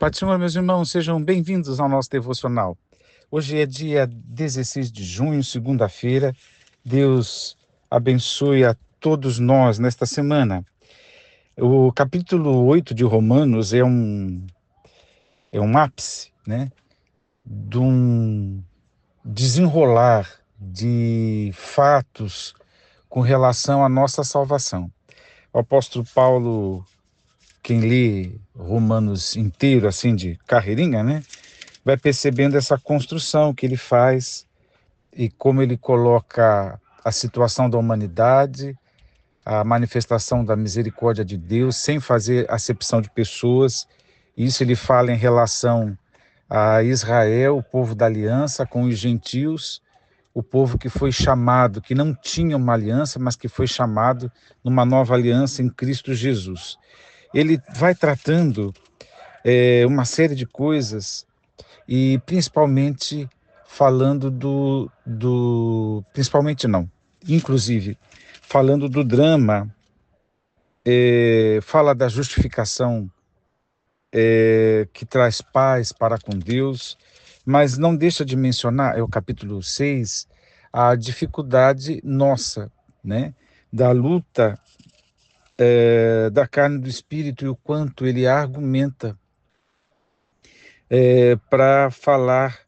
Pai do Senhor, meus irmãos, sejam bem-vindos ao nosso devocional. Hoje é dia 16 de junho, segunda-feira. Deus abençoe a todos nós nesta semana. O capítulo 8 de Romanos é um ápice, né, de um desenrolar de fatos com relação à nossa salvação. O apóstolo Paulo, quem lê Romanos inteiro, assim, de carreirinha, né, vai percebendo essa construção que ele faz e como ele coloca a situação da humanidade, a manifestação da misericórdia de Deus, sem fazer acepção de pessoas. Isso ele fala em relação a Israel, o povo da aliança, com os gentios, o povo que foi chamado, que não tinha uma aliança, mas que foi chamado numa nova aliança em Cristo Jesus. Ele vai tratando uma série de coisas e principalmente falando principalmente não, inclusive falando do drama, fala da justificação que traz paz para com Deus, mas não deixa de mencionar, é o capítulo 6, a dificuldade nossa, né, da luta da carne e do espírito e o quanto ele argumenta para falar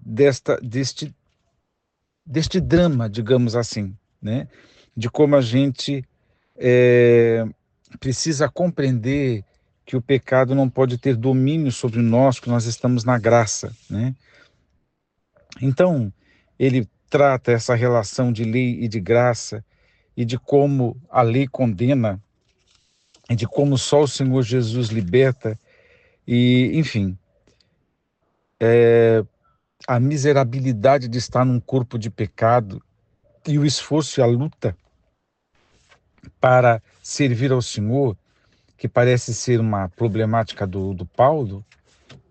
deste drama, digamos assim, né? De como a gente precisa compreender que o pecado não pode ter domínio sobre nós, que nós estamos na graça, né? Então, ele trata essa relação de lei e de graça e de como a lei condena e de como só o Senhor Jesus liberta e, enfim, a miserabilidade de estar num corpo de pecado e o esforço e a luta para servir ao Senhor, que parece ser uma problemática do Paulo,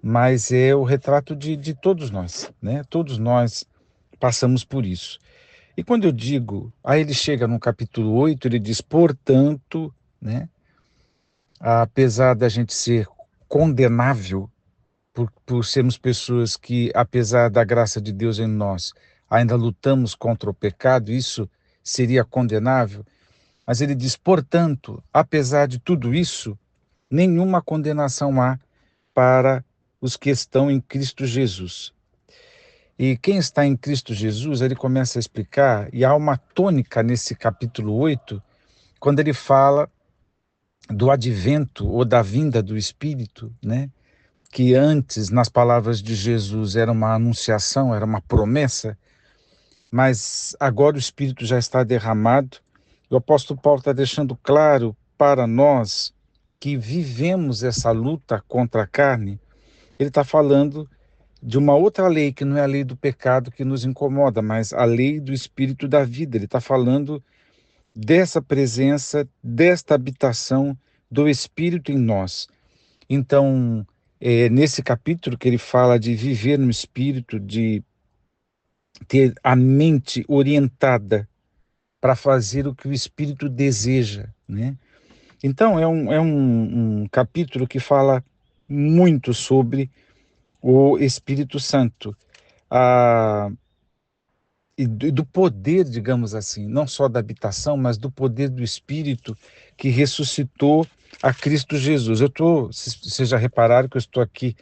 mas é o retrato de todos nós, né? Todos nós passamos por isso. E quando eu digo, aí ele chega no capítulo 8, ele diz, portanto, né? Apesar da gente ser condenável por sermos pessoas que, apesar da graça de Deus em nós, ainda lutamos contra o pecado, isso seria condenável. Mas ele diz, portanto, apesar de tudo isso, nenhuma condenação há para os que estão em Cristo Jesus. E quem está em Cristo Jesus, ele começa a explicar, e há uma tônica nesse capítulo 8, quando ele fala do advento ou da vinda do Espírito, né? Que antes, nas palavras de Jesus, era uma anunciação, era uma promessa, mas agora o Espírito já está derramado. O apóstolo Paulo está deixando claro para nós que vivemos essa luta contra a carne. Ele está falando de uma outra lei, que não é a lei do pecado que nos incomoda, mas a lei do Espírito da vida. Ele está falando dessa presença, desta habitação do Espírito em nós. Então, nesse capítulo que ele fala de viver no Espírito, de ter a mente orientada para fazer o que o Espírito deseja, né? Então, é um capítulo que fala muito sobre o Espírito Santo, e do poder, digamos assim, não só da habitação, mas do poder do Espírito que ressuscitou a Cristo Jesus. Vocês já repararam que eu estou aqui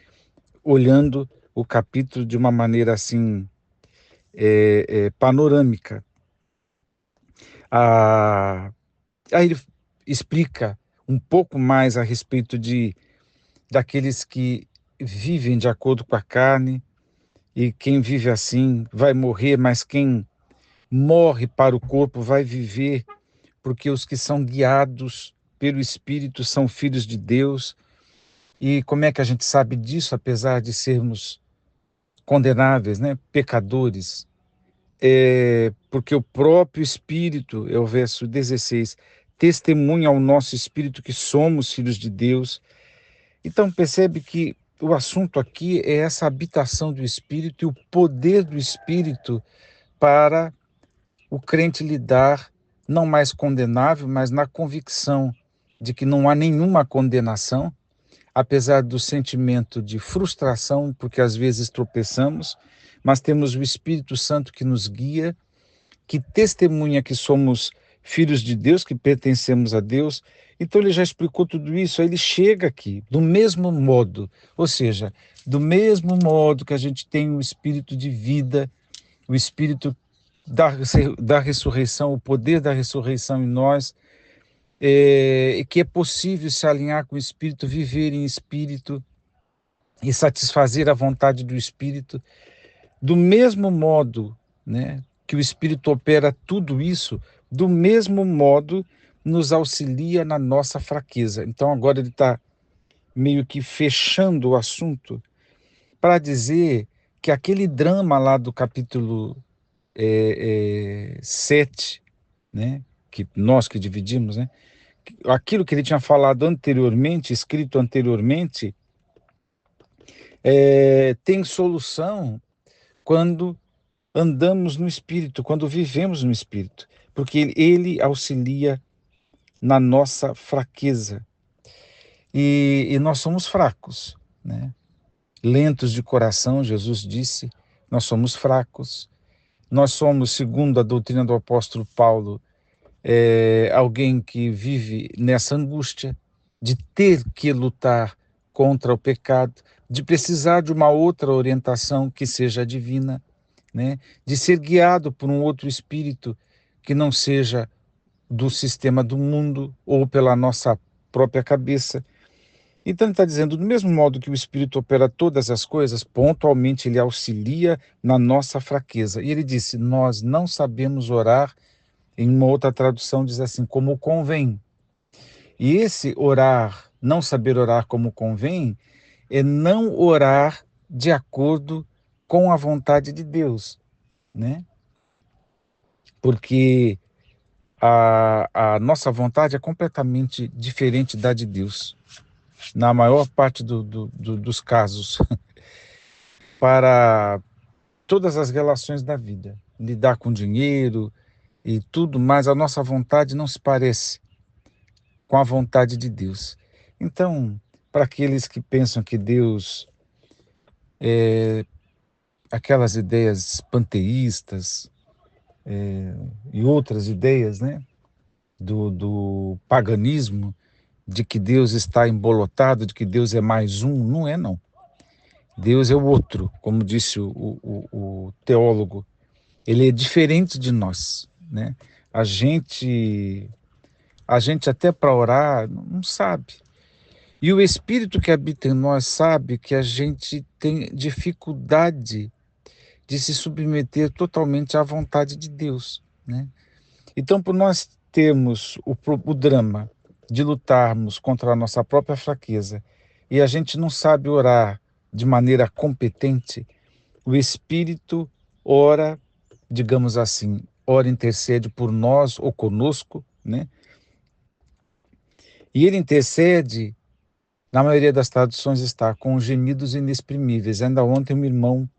olhando o capítulo de uma maneira assim, panorâmica. Ah, aí ele explica um pouco mais a respeito daqueles que vivem de acordo com a carne, e quem vive assim vai morrer, mas quem morre para o corpo vai viver, porque os que são guiados pelo Espírito são filhos de Deus. E como é que a gente sabe disso, apesar de sermos condenáveis, né? Pecadores? Porque o próprio Espírito, é o verso 16, testemunha ao nosso Espírito que somos filhos de Deus. Então percebe que o assunto aqui é essa habitação do Espírito e o poder do Espírito para o crente lidar não mais condenável, mas na convicção de que não há nenhuma condenação, apesar do sentimento de frustração, porque às vezes tropeçamos, mas temos o Espírito Santo que nos guia, que testemunha que somos filhos de Deus, que pertencemos a Deus. Então ele já explicou tudo isso, aí ele chega aqui, do mesmo modo, ou seja, do mesmo modo que a gente tem o Espírito de vida, o Espírito da ressurreição, o poder da ressurreição em nós, e que é possível se alinhar com o Espírito, viver em Espírito e satisfazer a vontade do Espírito, do mesmo modo, né, que o Espírito opera tudo isso, do mesmo modo nos auxilia na nossa fraqueza. Então agora ele está meio que fechando o assunto para dizer que aquele drama lá do capítulo 7, né, que nós que dividimos, né, aquilo que ele tinha falado anteriormente, escrito anteriormente, tem solução quando andamos no Espírito, quando vivemos no Espírito, porque ele auxilia na nossa fraqueza. E nós somos fracos, né? Lentos de coração, Jesus disse, nós somos fracos. Nós somos, segundo a doutrina do apóstolo Paulo, alguém que vive nessa angústia de ter que lutar contra o pecado, de precisar de uma outra orientação que seja divina, né? De ser guiado por um outro espírito que não seja do sistema do mundo ou pela nossa própria cabeça. Então ele está dizendo, do mesmo modo que o Espírito opera todas as coisas, pontualmente ele auxilia na nossa fraqueza. E ele disse, nós não sabemos orar. Em uma outra tradução diz assim, como convém. E esse orar, não saber orar como convém, é não orar de acordo com a vontade de Deus, né? Porque a nossa vontade é completamente diferente da de Deus, na maior parte dos casos, para todas as relações da vida. Lidar com dinheiro e tudo mais, a nossa vontade não se parece com a vontade de Deus. Então, para aqueles que pensam que Deus aquelas ideias panteístas e outras ideias, né, do paganismo, de que Deus está embolotado, de que Deus é mais um, não é não. Deus é o outro, como disse o teólogo, ele é diferente de nós, né? A gente até para orar não sabe. E o Espírito que habita em nós sabe que a gente tem dificuldade de se submeter totalmente à vontade de Deus, né? Então, por nós termos o drama de lutarmos contra a nossa própria fraqueza e a gente não sabe orar de maneira competente, o Espírito ora, digamos assim, ora intercede por nós ou conosco, né? E ele intercede, na maioria das traduções está, com gemidos inexprimíveis. Ainda ontem um irmão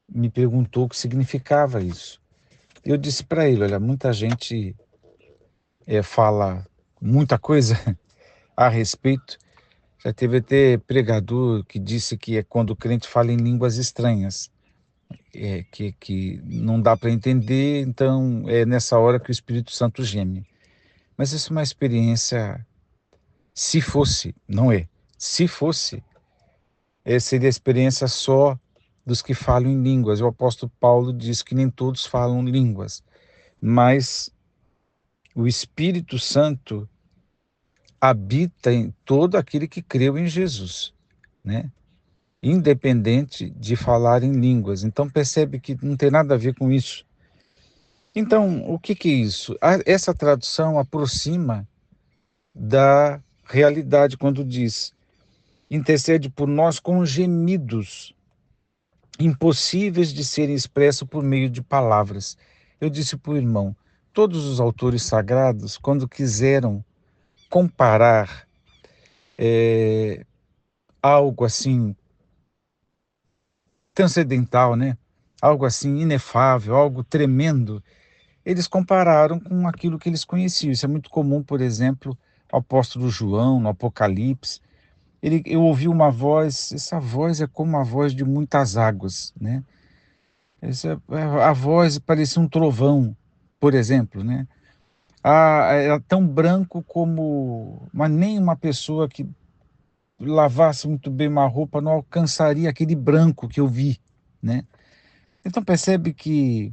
me perguntou o que significava isso. Eu disse para ele, olha, muita gente fala muita coisa a respeito. Já teve até pregador que disse que é quando o crente fala em línguas estranhas, que não dá para entender, então é nessa hora que o Espírito Santo geme. Mas isso é uma experiência, se fosse, não é, se fosse, seria a experiência só dos que falam em línguas. O apóstolo Paulo diz que nem todos falam línguas, mas o Espírito Santo habita em todo aquele que creu em Jesus, né? Independente de falar em línguas. Então percebe que não tem nada a ver com isso. Então, o que é isso? Essa tradução aproxima da realidade quando diz: intercede por nós com gemidos impossíveis de serem expressos por meio de palavras. Eu disse para o irmão, todos os autores sagrados, quando quiseram comparar algo assim transcendental, né? Algo assim inefável, algo tremendo, eles compararam com aquilo que eles conheciam. Isso é muito comum, por exemplo, ao apóstolo João, no Apocalipse. eu ouvi uma voz, essa voz é como a voz de muitas águas, né? A voz parecia um trovão, por exemplo, né? Era tão branco como, mas nem uma pessoa que lavasse muito bem uma roupa não alcançaria aquele branco que eu vi, né? Então percebe que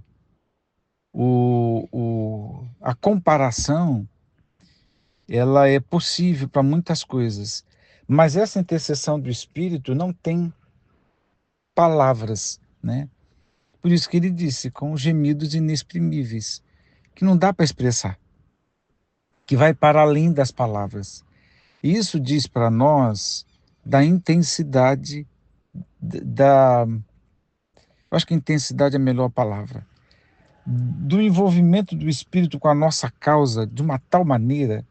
a comparação ela é possível para muitas coisas, mas essa intercessão do Espírito não tem palavras, né? Por isso que ele disse, com gemidos inexprimíveis, que não dá para expressar, que vai para além das palavras. E isso diz para nós da intensidade eu acho que intensidade é a melhor palavra, do envolvimento do Espírito com a nossa causa de uma tal maneira,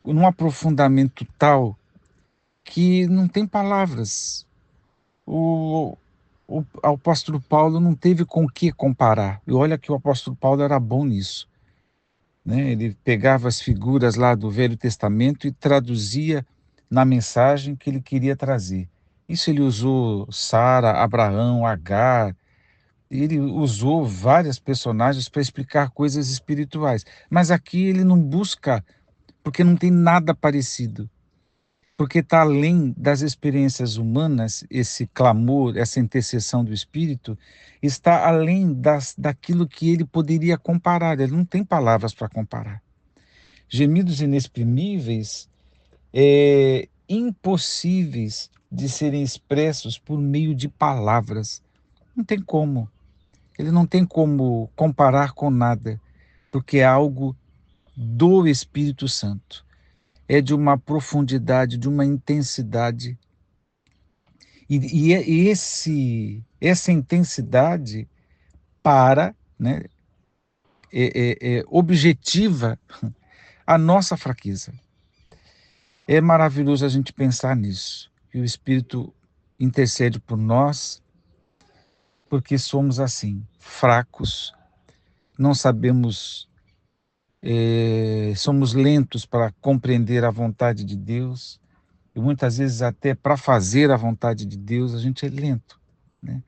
num aprofundamento tal, que não tem palavras. O apóstolo Paulo não teve com o que comparar. E olha que o apóstolo Paulo era bom nisso, né? Ele pegava as figuras lá do Velho Testamento e traduzia na mensagem que ele queria trazer. Isso ele usou Sara, Abraão, Agar, ele usou várias personagens para explicar coisas espirituais. Mas aqui ele não busca, porque não tem nada parecido. Porque está além das experiências humanas, esse clamor, essa intercessão do Espírito, está além daquilo que ele poderia comparar. Ele não tem palavras para comparar. Gemidos inexprimíveis, impossíveis de serem expressos por meio de palavras. Não tem como. Ele não tem como comparar com nada, porque é algo do Espírito Santo. É de uma profundidade, de uma intensidade. Essa intensidade né, objetiva a nossa fraqueza. É maravilhoso a gente pensar nisso, que o Espírito intercede por nós, porque somos assim, fracos, não sabemos, somos lentos para compreender a vontade de Deus, e muitas vezes até para fazer a vontade de Deus a gente é lento, né?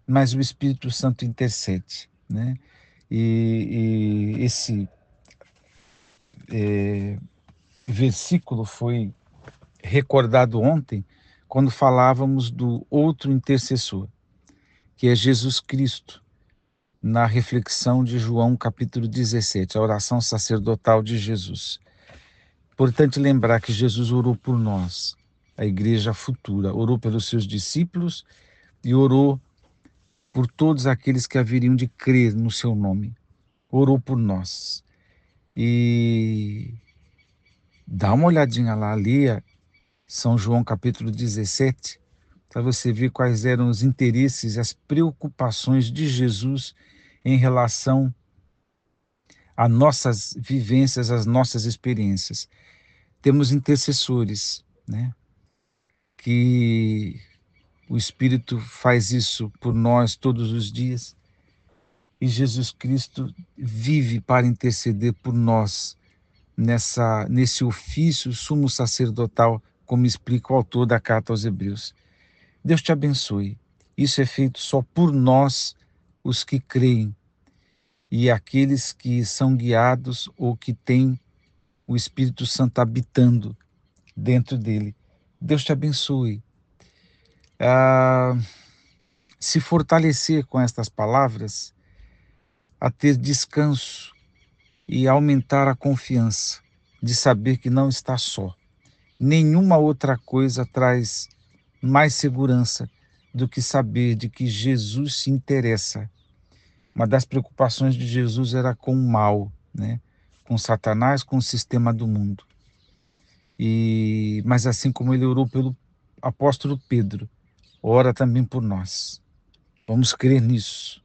Mas o Espírito Santo intercede, né? E esse versículo foi recordado ontem, quando falávamos do outro intercessor, que é Jesus Cristo, na reflexão de João capítulo 17, a oração sacerdotal de Jesus. Importante lembrar que Jesus orou por nós, a igreja futura, orou pelos seus discípulos e orou por todos aqueles que haveriam de crer no seu nome. Orou por nós. E dá uma olhadinha lá, lia São João capítulo 17, para você ver quais eram os interesses e as preocupações de Jesus em relação às nossas vivências, às nossas experiências. Temos intercessores, né? Que o Espírito faz isso por nós todos os dias. E Jesus Cristo vive para interceder por nós nesse ofício sumo sacerdotal, como explica o autor da carta aos Hebreus. Deus te abençoe. Isso é feito só por nós, os que creem, e aqueles que são guiados ou que têm o Espírito Santo habitando dentro dele. Deus te abençoe. Se fortalecer com estas palavras, a ter descanso e aumentar a confiança de saber que não está só. Nenhuma outra coisa traz mais segurança do que saber de que Jesus se interessa. Uma das preocupações de Jesus era com o mal, né? Com Satanás, com o sistema do mundo. Mas assim como ele orou pelo apóstolo Pedro, ora também por nós. Vamos crer nisso.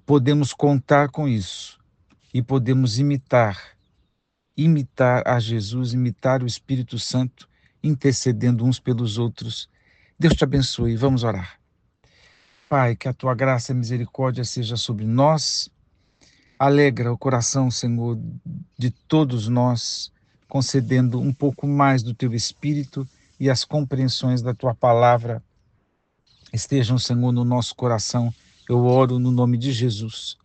Podemos contar com isso e podemos imitar a Jesus, imitar o Espírito Santo, intercedendo uns pelos outros. Deus te abençoe. Vamos orar. Pai, que a tua graça e misericórdia seja sobre nós. Alegra o coração, Senhor, de todos nós concedendo um pouco mais do teu Espírito e as compreensões da tua palavra estejam, Senhor, no nosso coração. Eu oro no nome de Jesus.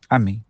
Amém.